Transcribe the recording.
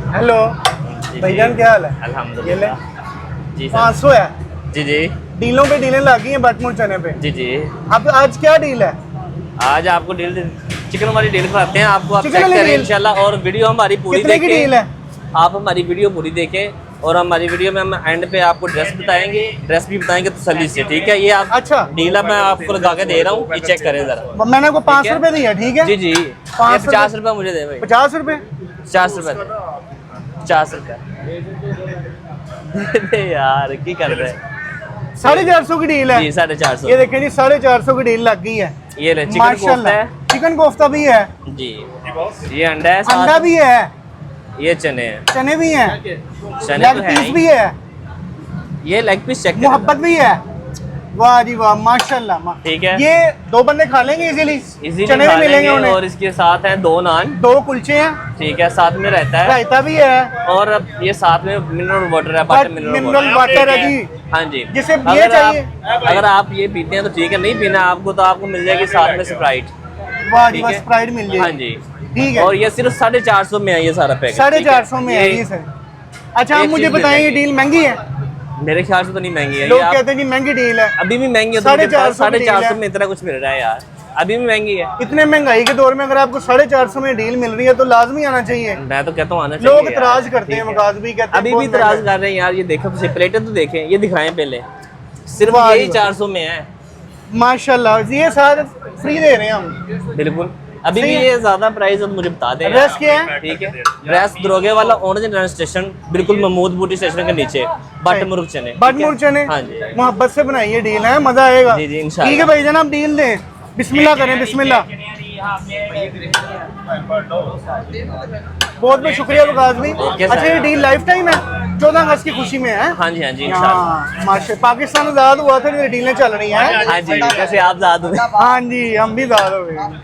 Hello भाईजान, क्या हाल है? अल्हम्दुलिल्लाह। जी सर। 500 है। जी जी डीलों पे डीलें लगी हैं बटमुर चने पे। जी जी। अब आज क्या डील है? आज आपको डील चिकन वाली डील कराते हैं आपको, आप चिकन चेक वाली करें डील? इंशाल्लाह। और वीडियो हमारी पूरी कितने की डील देखें, है? आप हमारी वीडियो पूरी देखें और हमारी वीडियो में हम एंड पे आपको ड्रेस बताएंगे, ड्रेस भी बताएंगे तसल्ली से, ठीक है? ये आप अच्छा। डील मैं आपको लगा के दे रहा हूँ, ये चेक करें जरा। मैंने आपको 500 रुपए दिया, ठीक है? जी जी। 500 50 रुपये मुझे दे भाई। 50 रुपए? 50 रुपये 50 रुपये यार की कर रहे हैं। 450 की डील है जी 450। ये देखें जी, 450 की डील लग गई है। ये ले चिकन कोफ्ता है। चिकन कोफ्ता भी है जी। ये अंडा है साथ। अंडा भी है, ये चने हैं। चने भी हैं, चने लेग तो है पीस ही। भी है, ये लेग पीस चेक मोहब्बत भी है। वाह जी वाह, माशाल्लाह। ठीक है। ये 2 बंदे खा लेंगे इजीली, इजीली चने भी मिलेंगे उन्हें। और इसके साथ हैं 2 नान, 2 कुलचे हैं, ठीक है, साथ में रहता है रायता भी है, और अब ये साथ में मिनरल वाटर है, बटर मिनरल वाटर है जी। हाँ जी। जिसे ये अगर चाहिए। अगर आप ये पीते हैं तो ठीक है, नहीं पीना आपको तो आपको मिल जाएगी साथ में स्प्राइट। वाह जी ठीक वाह, है। स्प्राइट मिल जाएगी। हाँ जी। ठीक है। और ये सिर्फ 450 में है ये सारा पैकेट। 450 में है ये सर। अच्छा, आप एक मुझे चीज़ बताएं, ये मिल डील महंगी है? मेरे ख्याल से तो नहीं महंगी है। लोग ये आप कहते हैं जी महंगी डील है। अभी भी महंगी है, 450 में इतना कुछ मिल रहा है यार, अभी भी महंगी है। इतने महंगाई के दौर में अगर आपको 450 में डील मिल रही है तो लाजमी आना चाहिए। मैं तो कहता हूँ आना चाहिए लोग यार। इतराज करते ठीक हैं, है। मगाज भी कहते हैं अभी भी बहुत इतराज महंगा कर रहे हैं यार। ये देखो तो प्लेटें तो देखें, ये दिखाएं पहले, सिर्फ वाह यही जी 400 में है। है। माशाल्लाह, ये सारे फ्री दे रहे हैं हम। बिल्कुल। अभी सही भी है। ये ज्यादा प्राइस अब मुझे बता दें। एड्रेस क्या है? ठीक है। ड्रेस दरोगे वाला ऑरेंज रन स्टेशन, बिल्कुल महमूद बूटी स्टेशन के नीचे, बट मुर्ग चने। बट मुर्ग चने। हाँ जी। मोहब्बत से बनाइए डील है, मजा आएगा। जी जी इंशाल्लाह। ठीक है भाईजान, आप डील दें, बिस्मिल्लाह करें, बिस्मिल्लाह। बहुत बहुत शुक्रिया वकास भाई। ओके अच्छा, सर। ये डील लाइफ टाइम है, 14 अगस्त की खुशी में है। हाँ जी हाँ जी इंशाल्लाह। माशा, पाकिस्तान आजाद हुआ था, ये डीलें चल रही हैं। हाँ जी, कैसे आप आजाद हुए? हाँ जी, हम भी आजाद हो गए।